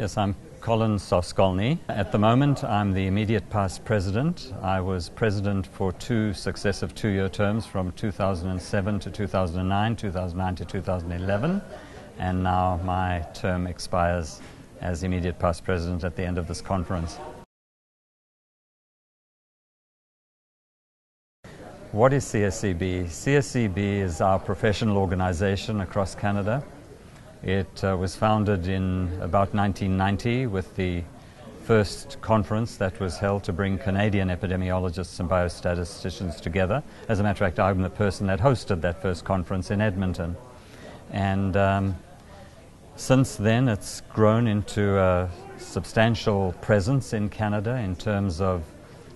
Yes, I'm Colin Soskolne. At the moment, I'm the immediate past president. I was president for two successive two-year terms from 2007 to 2009, 2009 to 2011, and now my term expires as immediate past president at the end of this conference. What is CSEB? CSEB is our professional organization across Canada. It was founded in about 1990 with the first conference that was held to bring Canadian epidemiologists and biostatisticians together. As a matter of fact, I'm the person that hosted that first conference in Edmonton. And since then, it's grown into a substantial presence in Canada in terms of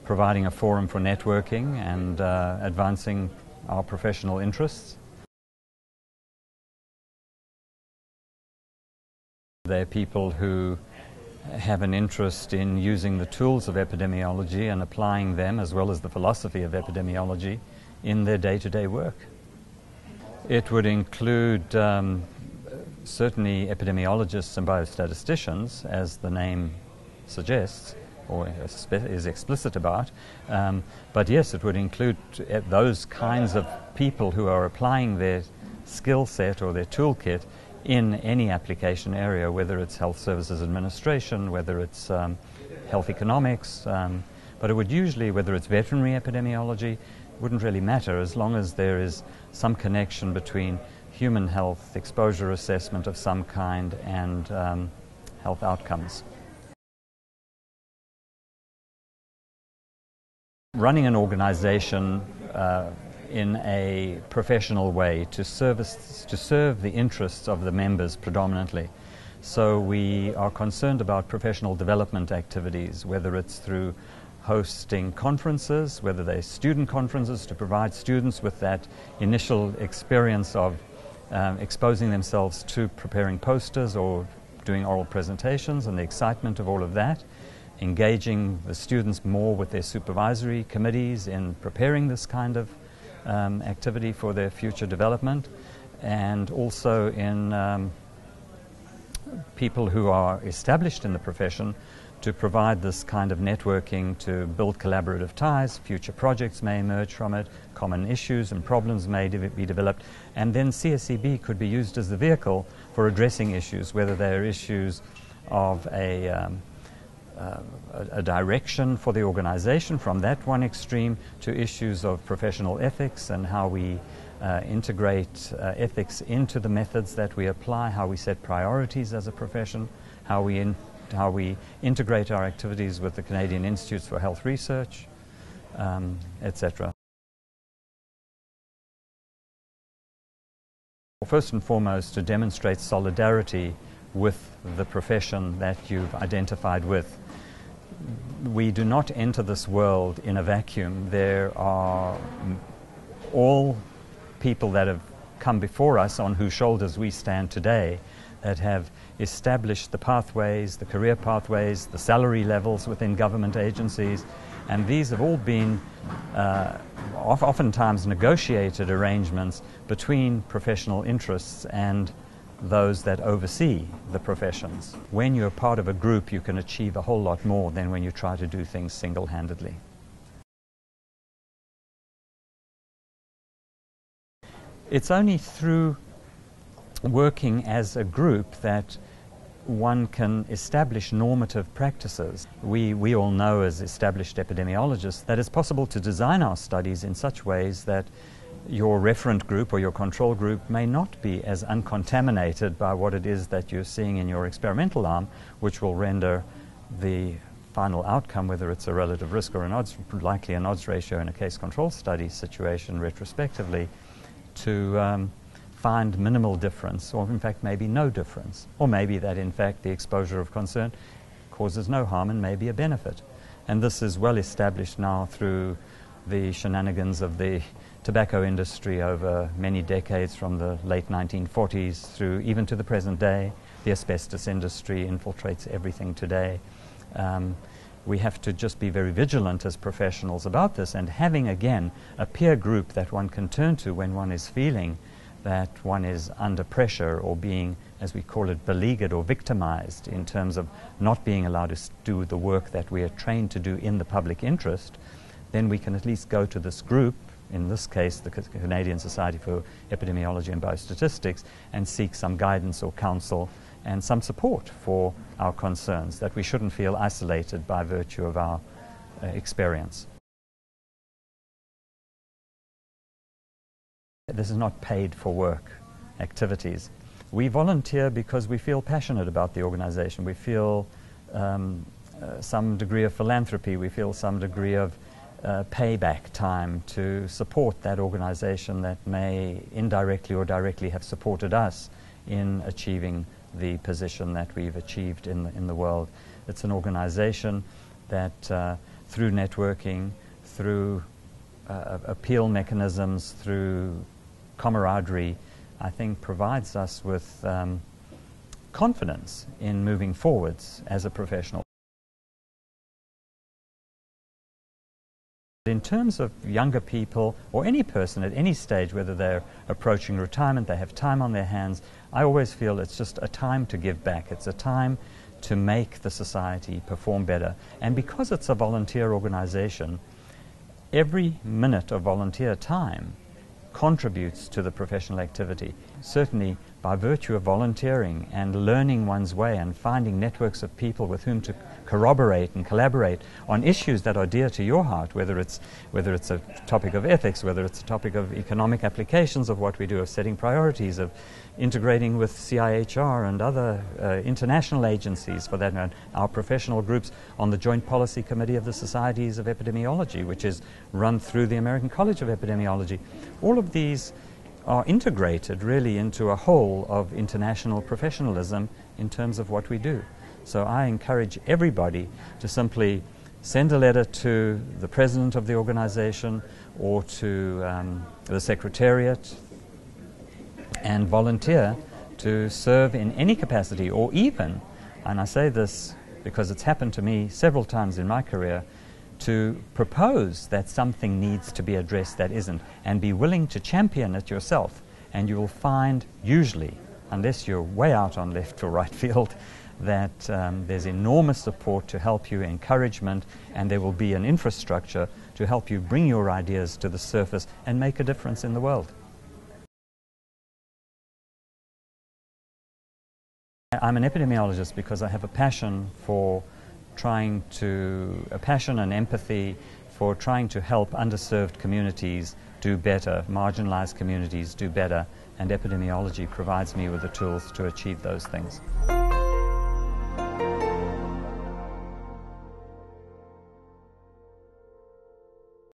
providing a forum for networking and advancing our professional interests. They're people who have an interest in using the tools of epidemiology and applying them, as well as the philosophy of epidemiology, in their day-to-day work. It would include certainly epidemiologists and biostatisticians, as the name suggests, or is explicit about. But yes, it would include those kinds of people who are applying their skill set or their toolkit in any application area, whether it's health services administration, whether it's health economics, but it would usually, whether it's veterinary epidemiology, wouldn't really matter as long as there is some connection between human health, exposure assessment of some kind, and health outcomes. Running an organization in a professional way to serve the interests of the members predominantly. So we are concerned about professional development activities, whether it's through hosting conferences, whether they're student conferences to provide students with that initial experience of exposing themselves to preparing posters or doing oral presentations and the excitement of all of that, engaging the students more with their supervisory committees in preparing this kind of activity for their future development, and also in people who are established in the profession to provide this kind of networking to build collaborative ties. Future projects may emerge from it, common issues and problems may be developed, and then CSEB could be used as the vehicle for addressing issues, whether they're issues of a direction for the organization from that one extreme to issues of professional ethics and how we integrate ethics into the methods that we apply, how we set priorities as a profession, how we integrate our activities with the Canadian Institutes for Health Research, etc. First and foremost, to demonstrate solidarity with the profession that you've identified with. We do not enter this world in a vacuum. There are all people that have come before us on whose shoulders we stand today that have established the pathways, the career pathways, the salary levels within government agencies, and these have all been oftentimes negotiated arrangements between professional interests and those that oversee the professions. When you're part of a group, you can achieve a whole lot more than when you try to do things single-handedly. It's only through working as a group that one can establish normative practices. We all know as established epidemiologists that it's possible to design our studies in such ways that your referent group or your control group may not be as uncontaminated by what it is that you're seeing in your experimental arm, which will render the final outcome, whether it's a relative risk or likely an odds ratio in a case control study situation retrospectively, to find minimal difference, or in fact maybe no difference, or maybe that in fact the exposure of concern causes no harm and may be a benefit. And this is well established now through the shenanigans of the tobacco industry over many decades, from the late 1940s through even to the present day. The asbestos industry infiltrates everything today. We have to just be very vigilant as professionals about this, and having again a peer group that one can turn to when one is feeling that one is under pressure or being, as we call it, beleaguered or victimized in terms of not being allowed to do the work that we are trained to do in the public interest, then we can at least go to this group, in this case the Canadian Society for Epidemiology and Biostatistics, and seek some guidance or counsel and some support for our concerns, that we shouldn't feel isolated by virtue of our experience. This is not paid for work activities. We volunteer because we feel passionate about the organization. We feel some degree of philanthropy. We feel some degree of payback time to support that organization that may indirectly or directly have supported us in achieving the position that we've achieved in the world. It's an organization that through networking, through appeal mechanisms, through camaraderie, I think provides us with confidence in moving forwards as a professional. In terms of younger people, or any person at any stage, whether they're approaching retirement, they have time on their hands, I always feel it's just a time to give back. It's a time to make the society perform better. And because it's a volunteer organization, every minute of volunteer time contributes to the professional activity. Certainly by virtue of volunteering and learning one's way and finding networks of people with whom to corroborate and collaborate on issues that are dear to your heart, whether it's a topic of ethics, whether it's a topic of economic applications of what we do, of setting priorities, of integrating with CIHR and other international agencies, for that matter, our professional groups on the Joint Policy Committee of the Societies of Epidemiology, which is run through the American College of Epidemiology. All of these are integrated really into a whole of international professionalism in terms of what we do. So I encourage everybody to simply send a letter to the president of the organization or to the secretariat and volunteer to serve in any capacity, or even, and I say this because it's happened to me several times in my career, to propose that something needs to be addressed that isn't, and be willing to champion it yourself. And you will find, usually, unless you're way out on left or right field, that there's enormous support to help you, encouragement, and there will be an infrastructure to help you bring your ideas to the surface and make a difference in the world. I'm an epidemiologist because I have a passion for a passion and empathy for trying to help underserved communities do better, marginalized communities do better, and epidemiology provides me with the tools to achieve those things.